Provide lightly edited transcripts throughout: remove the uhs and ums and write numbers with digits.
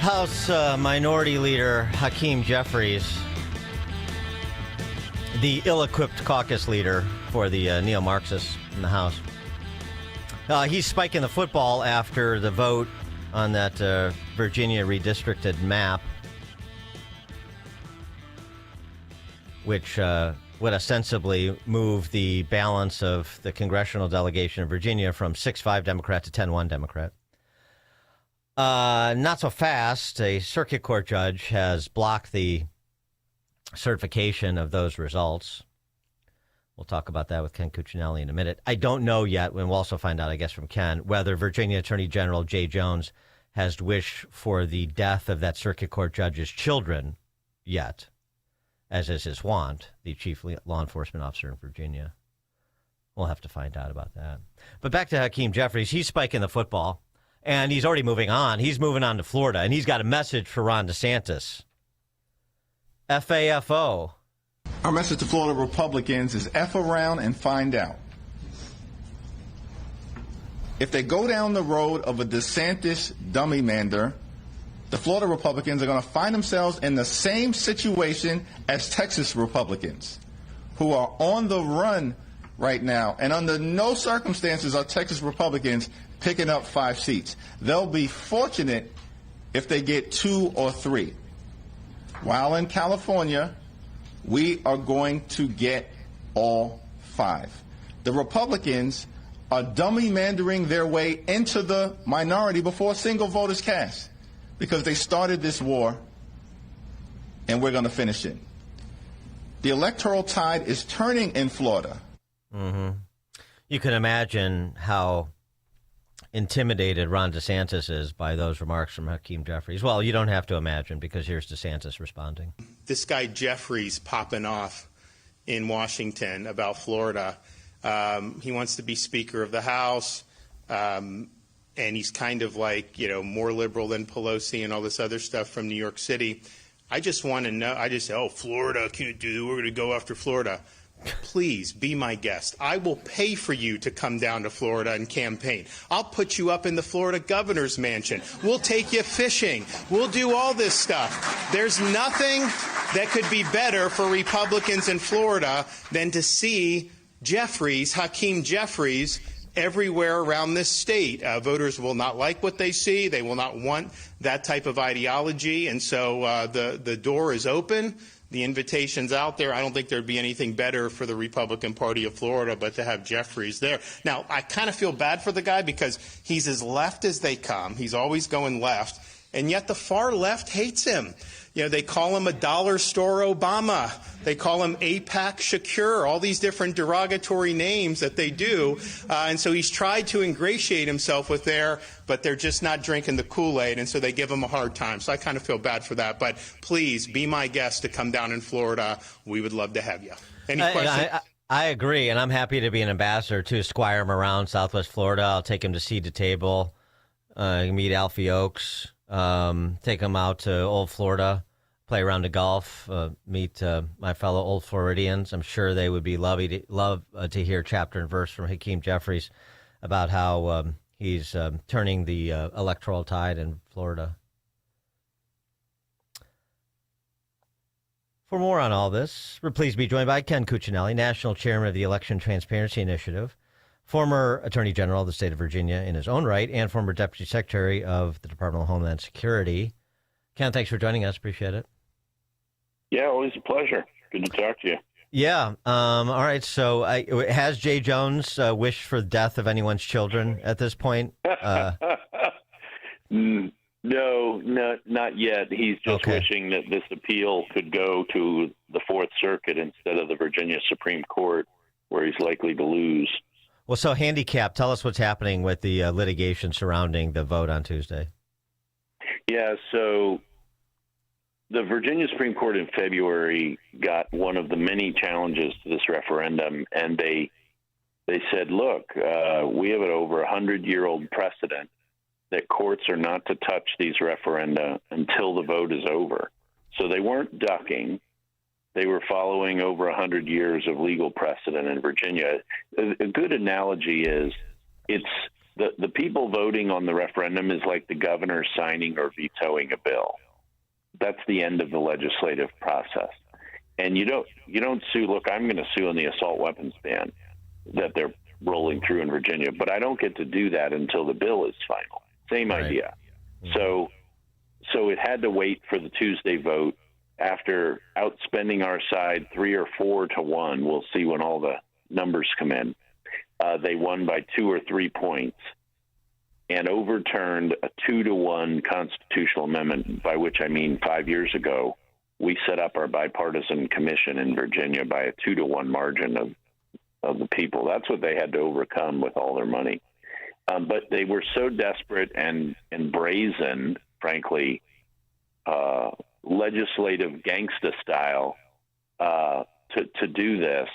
House Minority Leader Hakeem Jeffries, the ill-equipped caucus leader for the neo-Marxists in the House. He's spiking the football after the vote on that Virginia redistricted map, which would ostensibly move the balance of the congressional delegation of Virginia from 6-5 Democrat to 10-1 Democrat. Not so fast. A circuit court judge has blocked the certification of those results. We'll talk about that with Ken Cuccinelli in a minute. I don't know yet, and we'll also find out, I guess, from Ken, whether Virginia Attorney General Jay Jones has wished for the death of that circuit court judge's children yet, as is his wont, the chief law enforcement officer in Virginia. We'll have to find out about that. But back to Hakeem Jeffries. He's spiking the football, and he's already moving on. He's moving on to Florida, and he's got a message for Ron DeSantis. FAFO. Our message to Florida Republicans is F around and find out. If they go down the road of a DeSantis dummy-mander, the Florida Republicans are going to find themselves in the same situation as Texas Republicans, who are on the run right now. And under no circumstances are Texas Republicans picking up 5 seats. They'll be fortunate if they get 2 or 3. While in California, we are going to get all 5. The Republicans are dummy-mandering their way into the minority before a single vote is cast, because they started this war, and we're going to finish it. The electoral tide is turning in Florida. Mm-hmm. You can imagine how intimidated Ron DeSantis is by those remarks from Hakeem Jeffries. Well, you don't have to imagine, because here's DeSantis responding. This guy Jeffries popping off in Washington about Florida. He wants to be Speaker of the House. And he's kind of like, more liberal than Pelosi and all this other stuff from New York City. I just want to know, Florida can't do, we're going to go after Florida. Please be my guest. I will pay for you to come down to Florida and campaign. I'll put you up in the Florida governor's mansion. We'll take you fishing. We'll do all this stuff. There's nothing that could be better for Republicans in Florida than to see Hakeem Jeffries, everywhere around this state. Voters will not like what they see. They will not want that type of ideology. And so the door is open. The invitation's out there. I don't think there'd be anything better for the Republican Party of Florida but to have Jeffries there. Now, I kind of feel bad for the guy because he's as left as they come. He's always going left. And yet the far left hates him. They call him a dollar store Obama. They call him AIPAC Shakur, all these different derogatory names that they do. And so he's tried to ingratiate himself with but they're just not drinking the Kool-Aid, and so they give him a hard time. So I kind of feel bad for that. But please be my guest to come down in Florida. We would love to have you. Any questions? I agree, and I'm happy to be an ambassador to squire him around Southwest Florida. I'll take him to Seed to Table, meet Alfie Oakes, take him out to Old Florida, play around the golf, meet my fellow Old Floridians. I'm sure they would be love to hear chapter and verse from Hakeem Jeffries about how he's turning the electoral tide in Florida. For more on all this, we're pleased to be joined by Ken Cuccinelli, National Chairman of the Election Transparency Initiative, former Attorney General of the state of Virginia in his own right, and former Deputy Secretary of the Department of Homeland Security. Ken, thanks for joining us. Appreciate it. Yeah, always a pleasure. Good to talk to you. Yeah. All right. So has Jay Jones wished for the death of anyone's children at this point? No, not yet. He's just wishing that this appeal could go to the Fourth Circuit instead of the Virginia Supreme Court, where he's likely to lose. Well, so handicap, tell us what's happening with the litigation surrounding the vote on Tuesday. Yeah, so the Virginia Supreme Court in February got one of the many challenges to this referendum, and they said, look, we have an over 100-year-old precedent that courts are not to touch these referenda until the vote is over. So they weren't ducking. They were following over 100 years of legal precedent in Virginia. A good analogy is it's the people voting on the referendum is like the governor signing or vetoing a bill. That's the end of the legislative process. And you don't sue. Look, I'm going to sue on the assault weapons ban that they're rolling through in Virginia, but I don't get to do that until the bill is final. Same idea. So it had to wait for the Tuesday vote. After outspending our side 3 or 4 to 1, we'll see when all the numbers come in. They won by 2 or 3 points and overturned a 2-to-1 constitutional amendment, by which I mean 5 years ago, we set up our bipartisan commission in Virginia by a 2-to-1 margin of the people. That's what they had to overcome with all their money. But they were so desperate and brazen, frankly, legislative gangsta style, to do this,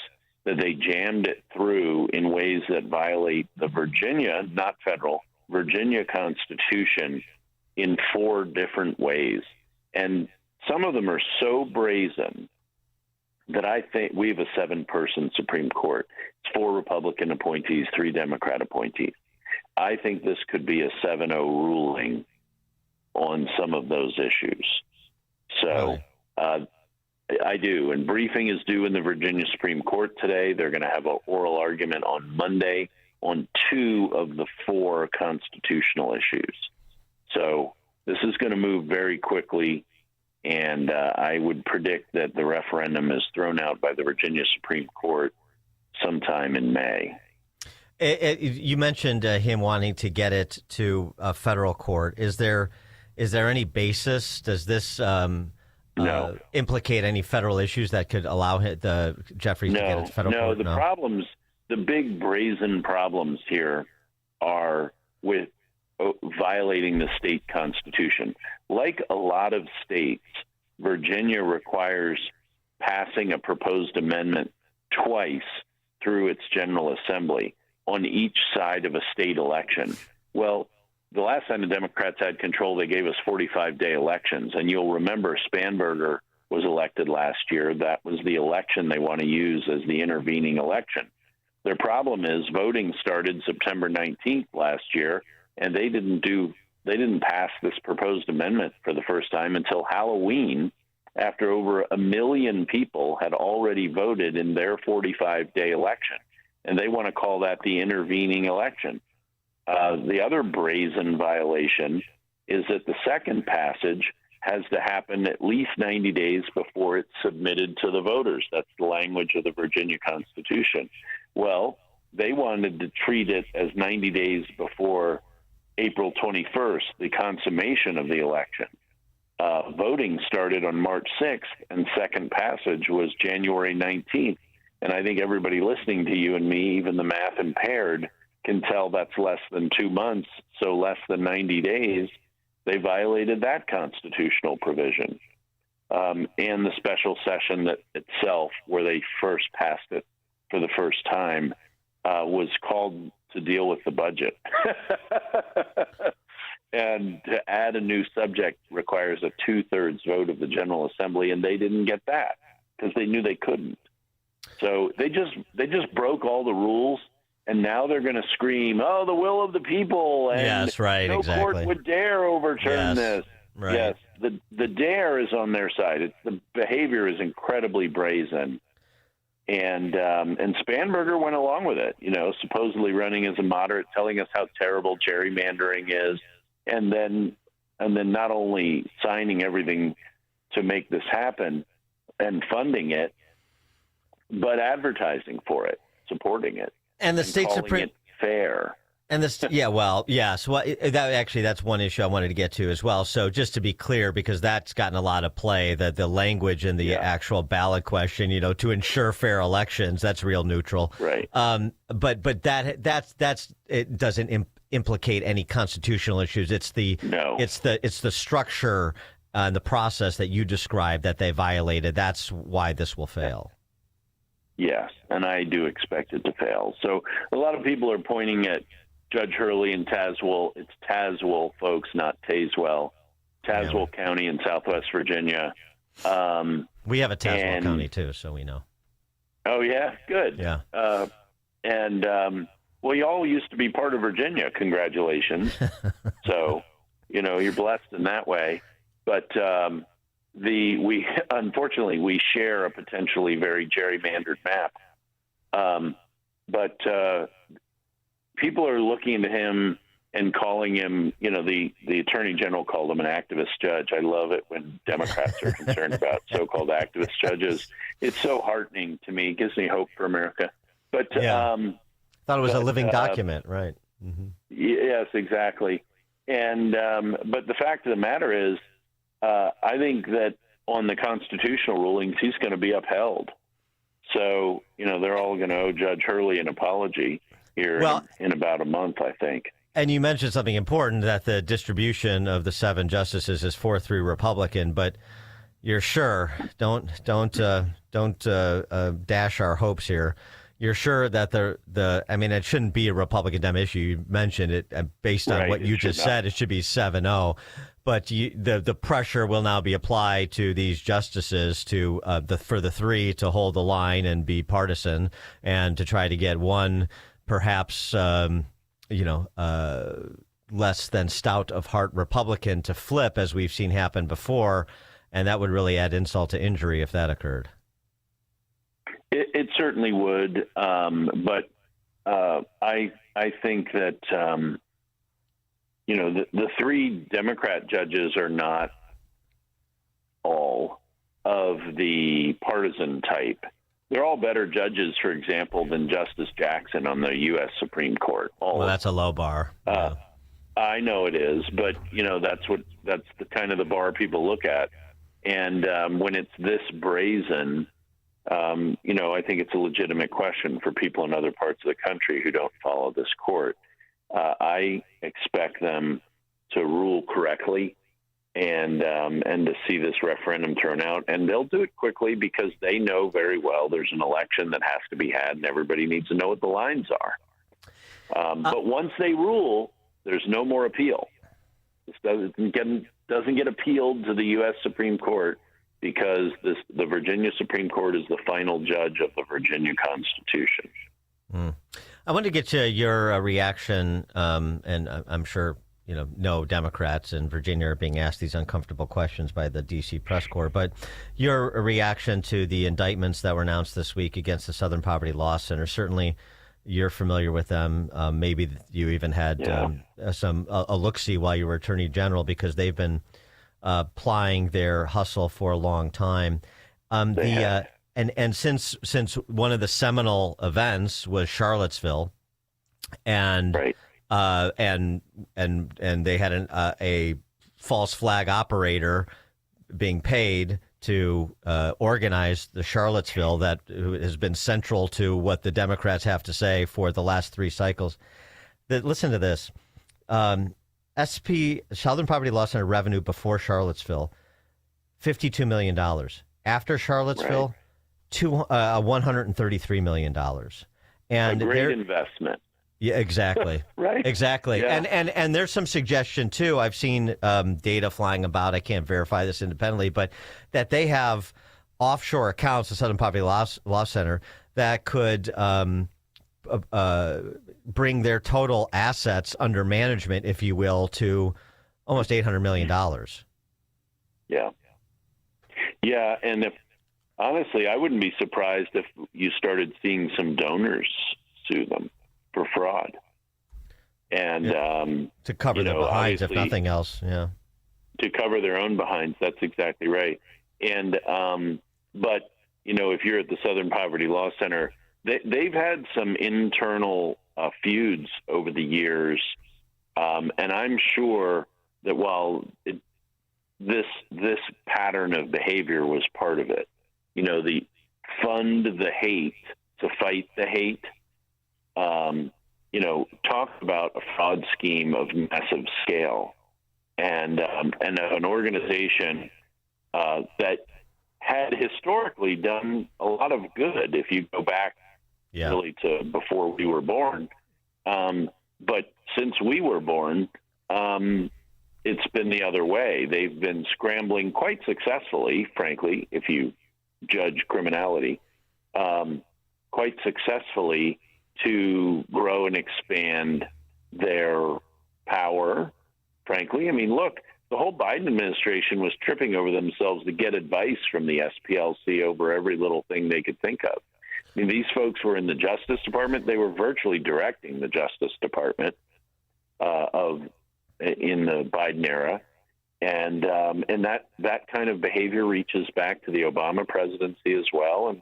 that they jammed it through in ways that violate the Virginia, not federal, Virginia Constitution in 4 different ways. And some of them are so brazen that I think we have a 7-person Supreme Court. It's 4 Republican appointees, 3 Democrat appointees. I think this could be a 7-0 ruling on some of those issues. So I do. And briefing is due in the Virginia Supreme Court today. They're going to have an oral argument on Monday on 2 of the 4 constitutional issues. So this is going to move very quickly. And I would predict that the referendum is thrown out by the Virginia Supreme Court sometime in May. You mentioned him wanting to get it to a federal court. Is there any basis? Does this No. Implicate any federal issues that could allow the Jeffries to get it to federal court? No, the problems, the big brazen problems here are with violating the state constitution. Like a lot of states, Virginia requires passing a proposed amendment twice through its General Assembly on each side of a state election. Well, the last time the Democrats had control, they gave us 45-day elections. And you'll remember Spanberger was elected last year. That was the election they want to use as the intervening election. Their problem is voting started September 19th last year, and they didn't pass this proposed amendment for the first time until Halloween, after over 1 million people had already voted in their 45-day election. And they want to call that the intervening election. The other brazen violation is that the second passage has to happen at least 90 days before it's submitted to the voters. That's the language of the Virginia Constitution. Well, they wanted to treat it as 90 days before April 21st, the consummation of the election. Voting started on March 6th, and second passage was January 19th. And I think everybody listening to you and me, even the math impaired, can tell that's less than 2 months, so less than 90 days. They violated that constitutional provision. And the special session that itself, where they first passed it for the first time, was called to deal with the budget. And to add a new subject requires a 2/3 vote of the General Assembly, and they didn't get that because they knew they couldn't. So they just broke all the rules, and now they're going to scream, "Oh, the will of the people!" And yes, right, no exactly. court would dare overturn this. Right. Yes, the dare is on their side. The behavior is incredibly brazen, and Spanberger went along with it. Supposedly running as a moderate, telling us how terrible gerrymandering is, and then not only signing everything to make this happen and funding it, but advertising for it, supporting it, and the state calling Supreme it fair. And this, that's one issue I wanted to get to as well. So just to be clear, because that's gotten a lot of play, that the language in the actual ballot question, to ensure fair elections, that's real neutral, right? But that's it doesn't implicate any constitutional issues. It's the structure and the process that you described that they violated. That's why this will fail. Yes, and I do expect it to fail. So a lot of people are pointing at Judge Hurley and Tazewell. It's Tazewell, folks, not Tazewell. Tazewell County in Southwest Virginia. We have a Tazewell County, too, so we know. Oh, yeah? Good. Yeah. Well, you all used to be part of Virginia. Congratulations. So, you're blessed in that way. But we unfortunately we share a potentially very gerrymandered map. But people are looking to him and calling him, the attorney general called him an activist judge. I love it when Democrats are concerned about so-called activist judges. It's so heartening to me. It gives me hope for America. But thought it was a living document, right? Mm-hmm. Yes, exactly. And but the fact of the matter is, I think that on the constitutional rulings, he's going to be upheld. So, they're all going to owe Judge Hurley an apology here in about a month, I think. And you mentioned something important, that the distribution of the 7 justices is 4-3 Republican, but you're sure, don't dash our hopes here. You're sure that it shouldn't be a Republican-Dem issue. You mentioned it based on what you just said. It should be 7-0. But the pressure will now be applied to these justices for the 3 to hold the line and be partisan, and to try to get one perhaps less than stout of heart Republican to flip, as we've seen happen before, and that would really add insult to injury if that occurred. It certainly would, but I think that the 3 Democrat judges are not all of the partisan type. They're all better judges, for example, than Justice Jackson on the U.S. Supreme Court. Well, that's a low bar. Yeah. I know it is, but that's the kind of the bar people look at. And when it's this brazen, I think it's a legitimate question for people in other parts of the country who don't follow this court. I expect them to rule correctly and to see this referendum turn out. And they'll do it quickly because they know very well there's an election that has to be had, and everybody needs to know what the lines are. But once they rule, there's no more appeal. This doesn't get appealed to the U.S. Supreme Court, because the Virginia Supreme Court is the final judge of the Virginia Constitution. I want to get to your reaction, and I'm sure no Democrats in Virginia are being asked these uncomfortable questions by the D.C. press corps, but your reaction to the indictments that were announced this week against the Southern Poverty Law Center. Certainly, you're familiar with them. Maybe you even had a look-see while you were Attorney General, because they've been plying their hustle for a long time. And since one of the seminal events was Charlottesville, and right. And they had a false flag operator being paid to organize the Charlottesville that has been central to what the Democrats have to say for the last 3 cycles. Listen to this. Southern Poverty Law Center revenue before Charlottesville, $52 million. After Charlottesville, $133 million. And a great investment. Yeah, exactly. Right. Exactly. Yeah. And there's some suggestion too. I've seen data flying about. I can't verify this independently, but that they have offshore accounts, the Southern Poverty Law Center, that could bring their total assets under management, if you will, to almost $800 million. Yeah. Yeah. And honestly, I wouldn't be surprised if you started seeing some donors sue them for fraud. And to cover their behinds, if nothing else. Yeah. To cover their own behinds. That's exactly right. And but if you're at the Southern Poverty Law Center, they've had some internal feuds over the years, and I'm sure that while this pattern of behavior was part of it, the fund the hate to fight the hate. Talk about a fraud scheme of massive scale, and an organization that had historically done a lot of good. If you go back really to before we were born, but since we were born, it's been the other way. They've been scrambling quite successfully, frankly, if you judge criminality, quite successfully to grow and expand their power, frankly. I mean, look, the whole Biden administration was tripping over themselves to get advice from the SPLC over every little thing they could think of. I mean, these folks were in the Justice Department. They were virtually directing the Justice Department in the Biden era. And that kind of behavior reaches back to the Obama presidency as well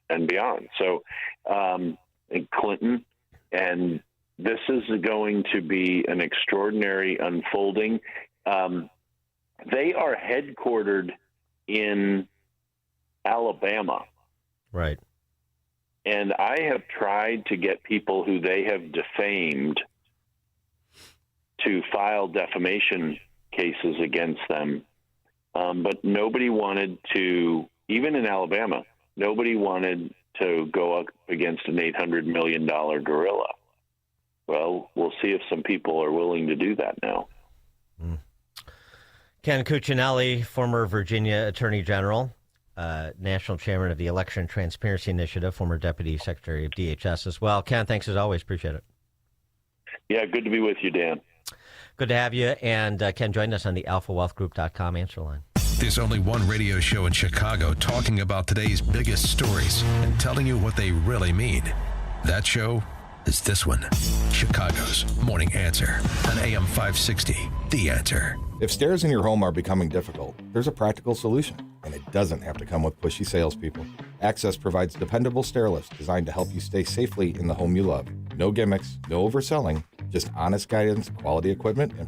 and beyond. So and Clinton, and this is going to be an extraordinary unfolding. They are headquartered in Alabama. Right. And I have tried to get people who they have defamed to file defamation cases against them. But nobody wanted to, even in Alabama, nobody wanted to go up against an $800 million gorilla. Well, we'll see if some people are willing to do that now. Ken Cuccinelli, former Virginia Attorney General, National Chairman of the Election Transparency Initiative, former Deputy Secretary of DHS as well. Ken, thanks as always. Appreciate it. Yeah, good to be with you, Dan. Good to have you. And Ken joined us on the alphawealthgroup.com answer line. There's only one radio show in Chicago talking about today's biggest stories and telling you what they really mean. That show is this one, Chicago's Morning Answer on AM 560, The Answer. If stairs in your home are becoming difficult, there's a practical solution, and it doesn't have to come with pushy salespeople. Access provides dependable stair lifts designed to help you stay safely in the home you love. No gimmicks, no overselling, just honest guidance, quality equipment, and